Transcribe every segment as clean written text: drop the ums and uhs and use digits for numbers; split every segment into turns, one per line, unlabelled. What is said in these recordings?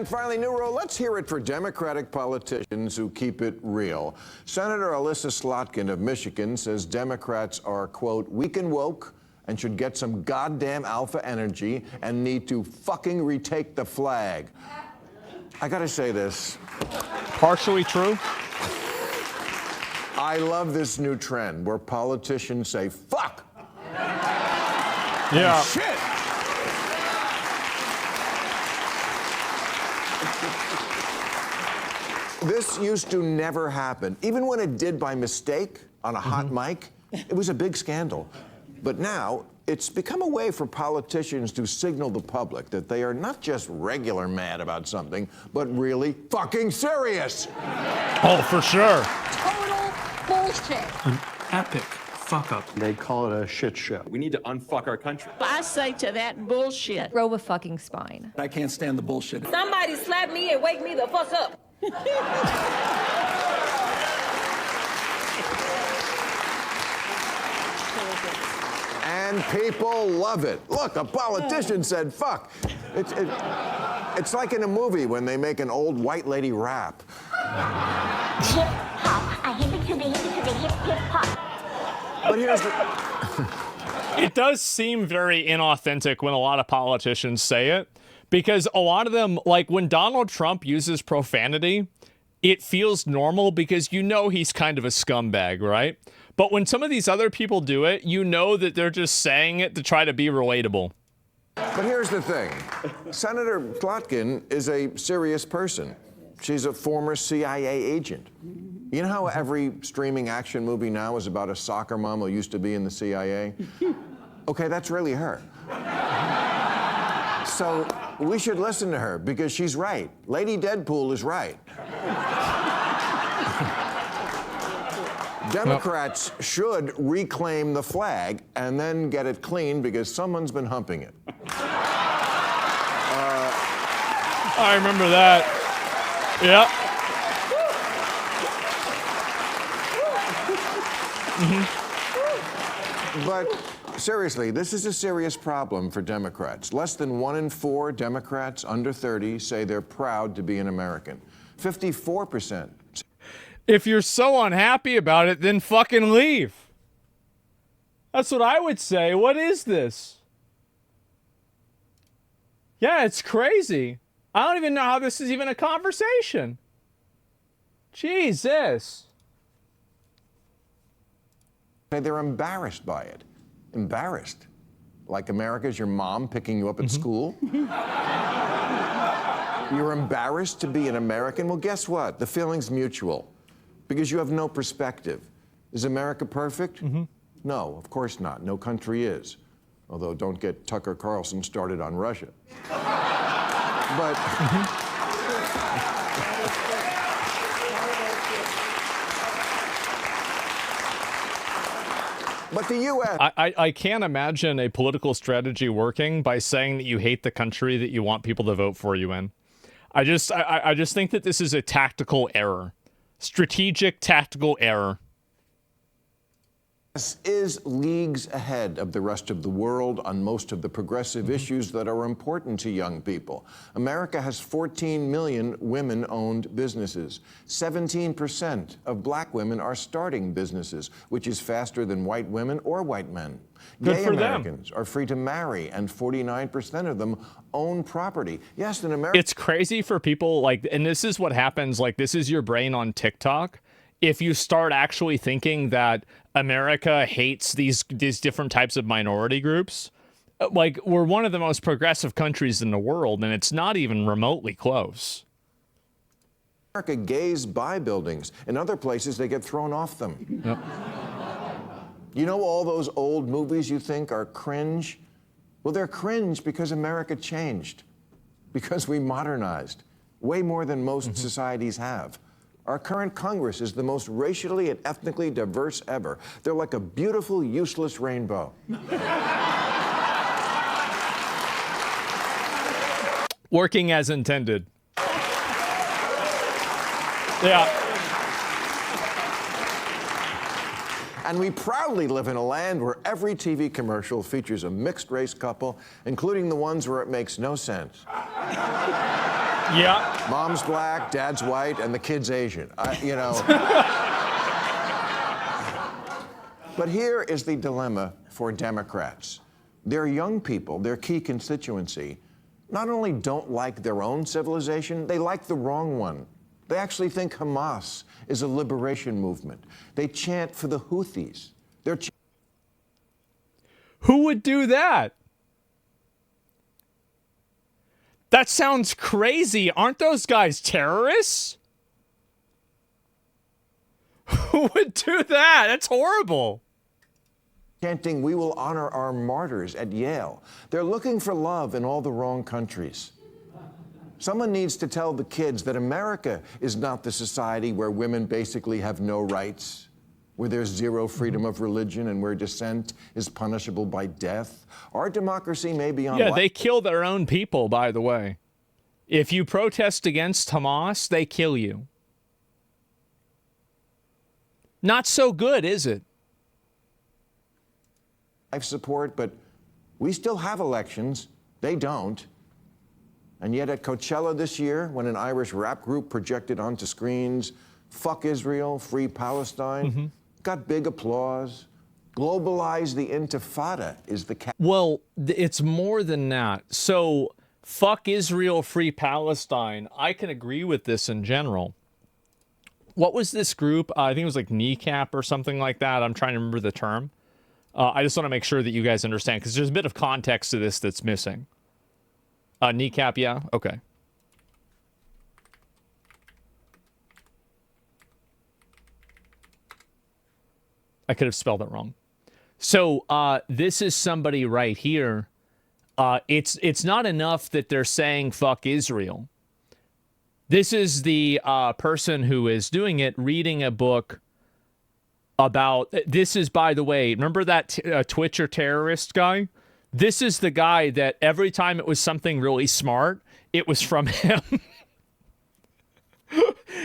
And finally, new rule, let's hear it for Democratic politicians who keep it real. Senator Alyssa Slotkin of Michigan says Democrats are, quote, weak and woke and should get some goddamn alpha energy and need to fucking retake the flag. I gotta say this.
Partially true.
I love this new trend where politicians say, fuck.
Yeah.
Shit. This used to never happen. Even when it did by mistake on a hot mic, it was a big scandal. But now, it's become a way for politicians to signal the public that they are not just regular mad about something, but really fucking serious.
Oh, for sure.
Total bullshit.
An epic fuck-up.
They call it a shit show.
We need to unfuck our country.
I say to that bullshit.
Grow a fucking spine.
I can't stand the bullshit.
Somebody slap me and wake me the fuck up.
And people love it. Look, a politician said fuck. It's like in a movie when they make an old white lady rap.
Hip hop. I hip it to the hip hop.
But here's the...
It does seem very inauthentic when a lot of politicians say it, because a lot of them, like when Donald Trump uses profanity, it feels normal because you know he's kind of a scumbag, right? But when some of these other people do it, you know that they're just saying it to try to be relatable.
But here's the thing. Senator Slotkin is a serious person. She's a former CIA agent. You know how every streaming action movie now is about a soccer mom who used to be in the CIA? Okay, that's really her. So we should listen to her because she's right. Lady Deadpool is right. Democrats should reclaim the flag and then get it clean because someone's been humping it.
I remember that. Yeah.
But seriously, this is a serious problem for Democrats. Less than 1 in 4 Democrats under 30 say they're proud to be an American. 54%.
If you're so unhappy about it, then fucking leave. That's what I would say. What is this? Yeah, it's crazy. I don't even know how this is even a conversation. Jesus.
They're embarrassed by it. Embarrassed. Like America's your mom picking you up at school. You're embarrassed to be an American? Well, guess what? The feeling's mutual. Because you have no perspective. Is America perfect? No, of course not. No country is. Although don't get Tucker Carlson started on Russia. But but the U.S.
I can't imagine a political strategy working by saying that you hate the country that you want people to vote for you in. I just think that this is a tactical error. Strategic tactical error.
Is leagues ahead of the rest of the world on most of the progressive issues that are important to young people. America has 14 million women-owned businesses. 17% of black women are starting businesses, which is faster than white women or white men. Gay Americans are free to marry, and 49% of them own property. Yes, in America.
It's crazy for people like, and this is what happens, like this is your brain on TikTok. If you start actually thinking that America hates these different types of minority groups, like we're one of the most progressive countries in the world, and it's not even remotely close.
America, gays buy buildings. In other places, they get thrown off them.
Yep.
You know all those old movies you think are cringe? Well, they're cringe because America changed, because we modernized, way more than most societies have. Our current Congress is the most racially and ethnically diverse ever. They're like a beautiful, useless rainbow.
Working as intended. Yeah.
And we proudly live in a land where every TV commercial features a mixed-race couple, including the ones where it makes no sense.
Yeah.
Mom's black, dad's white, and the kid's Asian. You know. But here is the dilemma for Democrats. Their young people, their key constituency, not only don't like their own civilization, they like the wrong one. They actually think Hamas is a liberation movement. They chant for the Houthis.
Who would do that? That sounds crazy. Aren't those guys terrorists? Who would do that? That's horrible.
Chanting, "We will honor our martyrs" at Yale. They're looking for love in all the wrong countries. Someone needs to tell the kids that America is not the society where women basically have no rights, where there's zero freedom of religion, and where dissent is punishable by death. Our democracy may be on.
Yeah, they kill their own people, by the way. If you protest against Hamas, they kill you. Not so good, is it?
Life support, but we still have elections. They don't. And yet at Coachella this year, when an Irish rap group projected onto screens, "Fuck Israel, Free Palestine," got big applause. Globalize the Intifada is the
Well, it's more than that. So, fuck Israel, Free Palestine. I can agree with this in general. What was this group? I think it was like Kneecap or something like that. I'm trying to remember the term. I just want to make sure that you guys understand, because there's a bit of context to this that's missing. Kneecap, yeah? Okay. I could have spelled it wrong. So this is somebody right here. It's not enough that they're saying fuck Israel. This is the person who is doing it, reading a book about, this is, by the way, remember that Twitcher terrorist guy? This is the guy that every time it was something really smart, it was from him.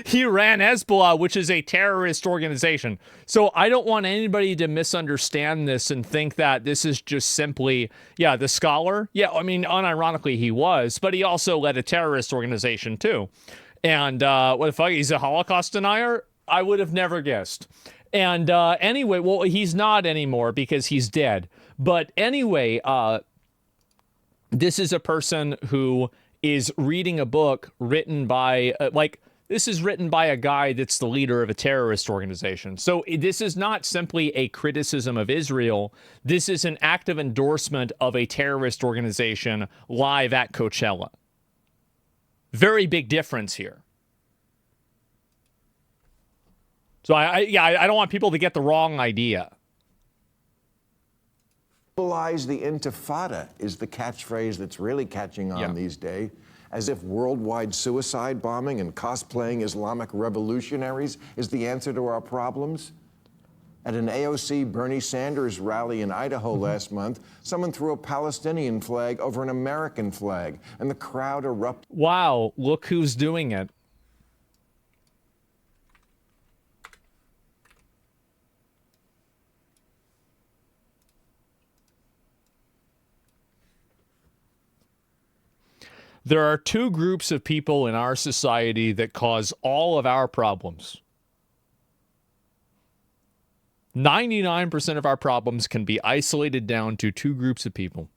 He ran Hezbollah, which is a terrorist organization. So I don't want anybody to misunderstand this and think that this is just simply, yeah, the scholar. Yeah, I mean, unironically he was, but he also led a terrorist organization too. And what the fuck, he's a Holocaust denier? I would have never guessed. And anyway, well, he's not anymore because he's dead. But anyway, this is a person who is reading a book written by, this is written by a guy that's the leader of a terrorist organization. So this is not simply a criticism of Israel. This is an active endorsement of a terrorist organization live at Coachella. Very big difference here. So I don't want people to get the wrong idea.
Globalize the Intifada is the catchphrase that's really catching on these days, as if worldwide suicide bombing and cosplaying Islamic revolutionaries is the answer to our problems. At an AOC Bernie Sanders rally in Idaho last month, someone threw a Palestinian flag over an American flag, and the crowd erupted.
Wow, look who's doing it. There are two groups of people in our society that cause all of our problems. 99% of our problems can be isolated down to two groups of people.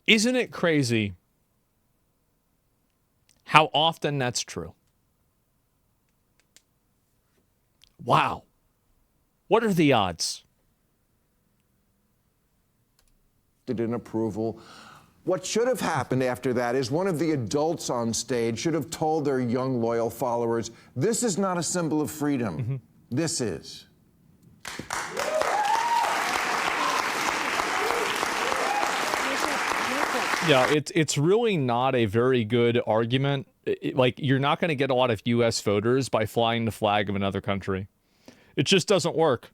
Isn't it crazy how often that's true? Wow. What are the odds?
In approval. What should have happened after that is one of the adults on stage should have told their young, loyal followers, this is not a symbol of freedom. This is.
Yeah, it's really not a very good argument. You're not going to get a lot of U.S. voters by flying the flag of another country. It just doesn't work.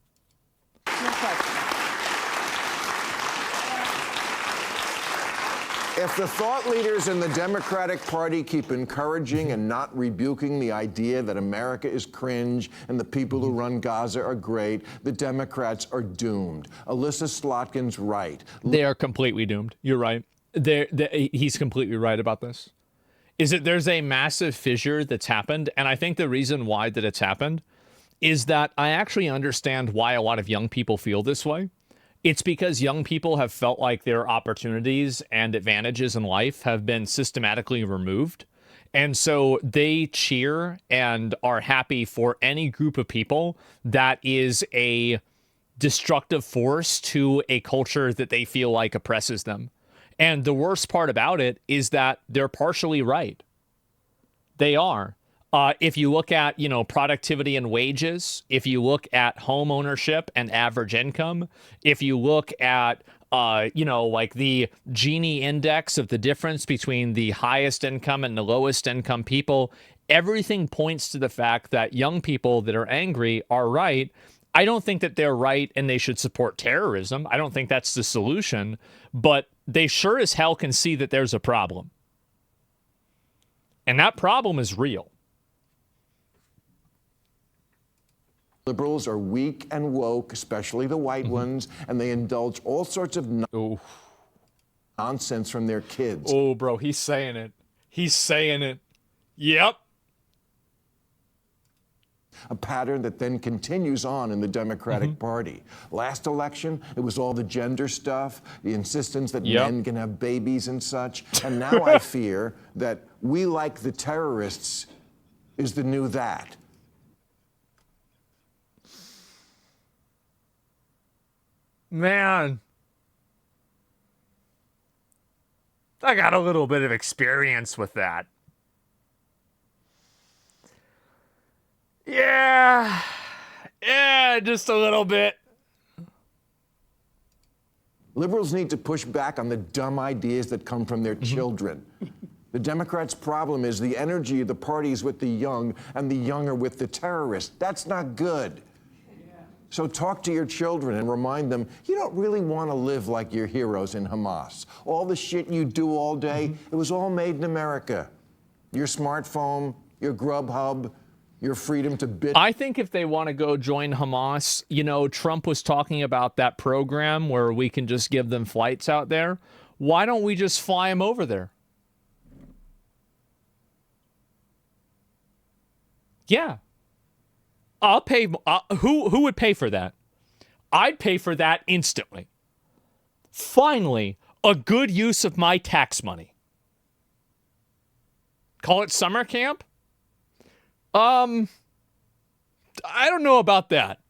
If the thought leaders in the Democratic Party keep encouraging and not rebuking the idea that America is cringe and the people who run Gaza are great, the Democrats are doomed. Alyssa Slotkin's right.
They are completely doomed. You're right. He's completely right about this. Is that there's a massive fissure that's happened, and I think the reason why that it's happened is that I actually understand why a lot of young people feel this way. It's because young people have felt like their opportunities and advantages in life have been systematically removed. And so they cheer and are happy for any group of people that is a destructive force to a culture that they feel like oppresses them. And the worst part about it is that they're partially right. They are. If you look at, productivity and wages, if you look at home ownership and average income, if you look at, like the Gini index of the difference between the highest income and the lowest income people, everything points to the fact that young people that are angry are right. I don't think that they're right and they should support terrorism. I don't think that's the solution, but they sure as hell can see that there's a problem. And that problem is real.
Liberals are weak and woke, especially the white ones, and they indulge all sorts of nonsense from their kids.
Oh, bro, he's saying it. He's saying it. Yep.
A pattern that then continues on in the Democratic Party. Last election, it was all the gender stuff, the insistence that men can have babies and such. And now I fear that we like the terrorists is the new that.
Man, I got a little bit of experience with that. Yeah, just a little bit.
Liberals need to push back on the dumb ideas that come from their children. The Democrats' problem is the energy of the parties with the young and the young are with the terrorists. That's not good. So talk to your children and remind them, you don't really want to live like your heroes in Hamas. All the shit you do all day, it was all made in America. Your smartphone, your Grubhub, your freedom to bid.
I think if they want to go join Hamas, Trump was talking about that program where we can just give them flights out there. Why don't we just fly them over there? Yeah. I'll pay. Who would pay for that? I'd pay for that instantly. Finally, a good use of my tax money. Call it summer camp? I don't know about that.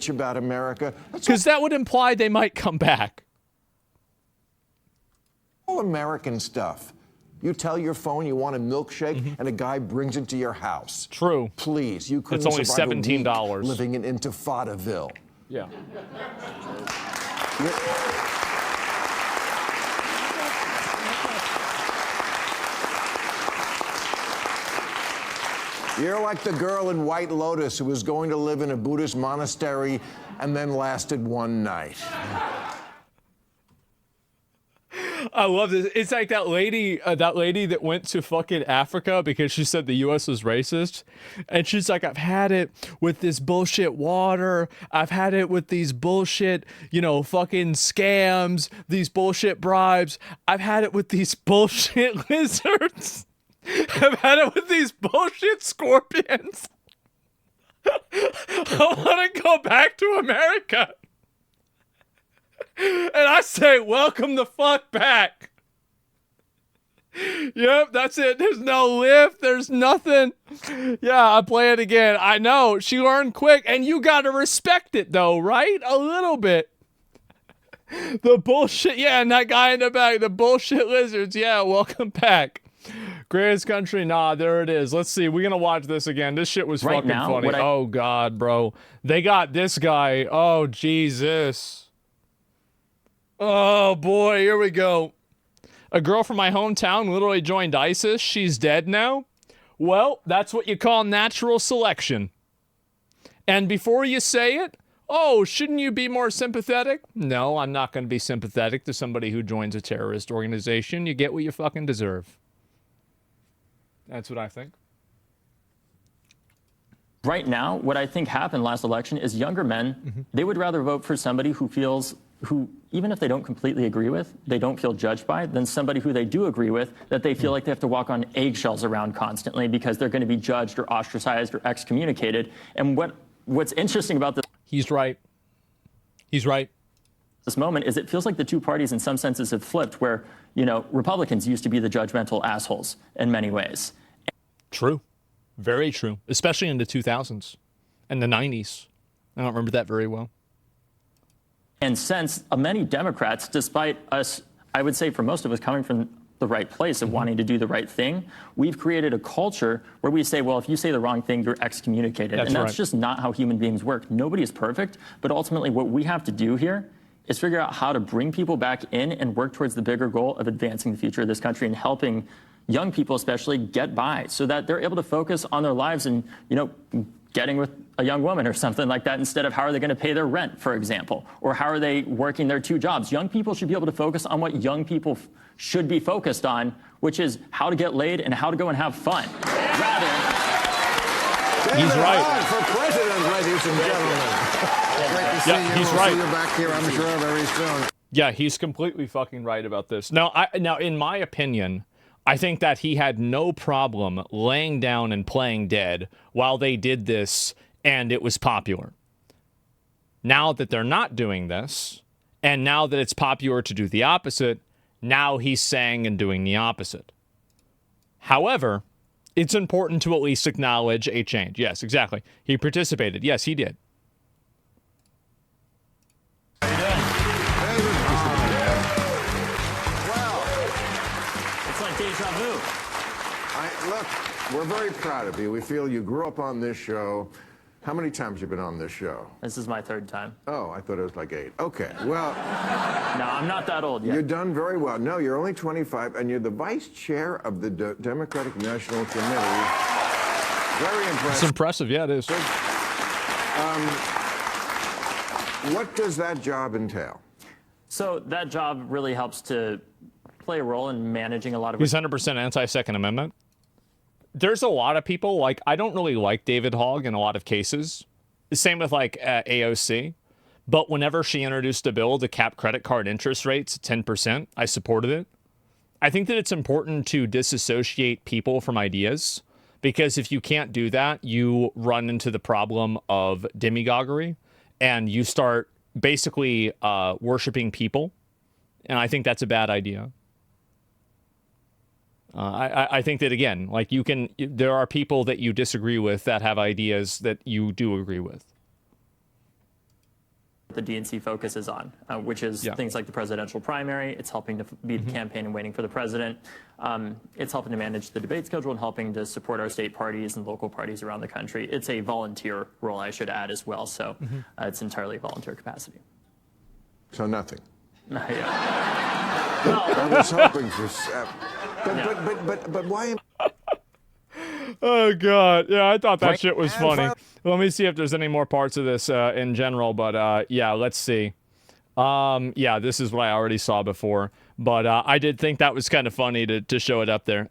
About America.
Because that would imply they might come back.
All American stuff. You tell your phone you want a milkshake, and a guy brings it to your house.
True.
Please, you couldn't
It's only
survive
$17.
a week living in Intifadaville.
Yeah.
You're like the girl in White Lotus who was going to live in a Buddhist monastery and then lasted one night.
I love this. It's like that lady that went to fucking Africa because she said the U.S. was racist. And she's like, I've had it with this bullshit water. I've had it with these bullshit, fucking scams, these bullshit bribes. I've had it with these bullshit lizards. I've had it with these bullshit scorpions. I want to go back to America. And I say, welcome the fuck back. Yep, that's it. There's no lift. There's nothing. Yeah, I play it again. I know. She learned quick. And you got to respect it, though, right? A little bit. The bullshit. Yeah, and that guy in the back. The bullshit lizards. Yeah, welcome back. Greatest country. Nah, there it is. Let's see. We're going to watch this again. This shit was fucking funny. Oh, God, bro. They got this guy. Oh, Jesus. Oh, boy, here we go. A girl from my hometown literally joined ISIS. She's dead now. Well, that's what you call natural selection. And before you say it, oh, shouldn't you be more sympathetic? No, I'm not going to be sympathetic to somebody who joins a terrorist organization. You get what you fucking deserve. That's what I think.
Right now, what I think happened last election is younger men, they would rather vote for somebody who feels who, even if they don't completely agree with, they don't feel judged by, than somebody who they do agree with that they feel like they have to walk on eggshells around constantly because they're going to be judged or ostracized or excommunicated. And what's interesting about this
He's right. He's right.
this moment is it feels like the two parties in some senses have flipped where, Republicans used to be the judgmental assholes in many ways.
True. Very true. Especially in the 2000s and the 90s. I don't remember that very well.
And since many Democrats, despite us, I would say for most of us coming from the right place of wanting to do the right thing, we've created a culture where we say, well, if you say the wrong thing, you're excommunicated.
That's
and that's
right.
just not how human beings work. Nobody is perfect, but ultimately what we have to do here is figure out how to bring people back in and work towards the bigger goal of advancing the future of this country and helping young people especially get by so that they're able to focus on their lives and, getting with a young woman or something like that instead of how are they going to pay their rent, for example, or how are they working their two jobs. Young people should be able to focus on what young people should be focused on, which is how to get laid and how to go and have fun. Rather,
He's right.
Hahn for president, ladies and gentlemen. Great to see
Yeah,
you.
he's
We'll
right.
see you back here, I'm sure, very soon.
Yeah, he's completely fucking right about this. Now, in my opinion, I think that he had no problem laying down and playing dead while they did this and it was popular. Now that they're not doing this, and now that it's popular to do the opposite, now he's saying and doing the opposite. However, it's important to at least acknowledge a change. Yes, exactly. He participated. Yes, he did.
it's like deja vu.
Look, we're very proud of you. We feel you grew up on this show. How many times have you been on this show?
This is my third time.
Oh, I thought it was like 8. Okay, well,
No, I'm not that old yet.
you've done very well. No, you're only 25, and you're the vice chair of the Democratic National Committee. Very
It's
impressive.
impressive. Yeah, it is.
What does that job entail?
So that job really helps to play a role in managing a lot of...
He's 100% anti-Second Amendment. There's a lot of people, like, I don't really like David Hogg in a lot of cases. Same with, like, AOC. But whenever she introduced a bill to cap credit card interest rates at 10%, I supported it. I think that it's important to disassociate people from ideas, because if you can't do that, you run into the problem of demagoguery, and you start basically worshiping people. And I think that's a bad idea. I think that, again, like there are people that you disagree with that have ideas that you do agree with.
the DNC focuses on, which is things like the presidential primary. It's helping to be the campaign and waiting for the president. It's helping to manage the debate schedule and helping to support our state parties and local parties around the country. It's a volunteer role, I should add, as well. So it's entirely volunteer capacity.
So nothing.
Yeah. Well,
I was hoping for... But why...
Oh, God. Yeah, I thought that shit was funny. Let me see if there's any more parts of this in general. But, yeah, let's see. Yeah, this is what I already saw before. But I did think that was kind of funny to show it up there.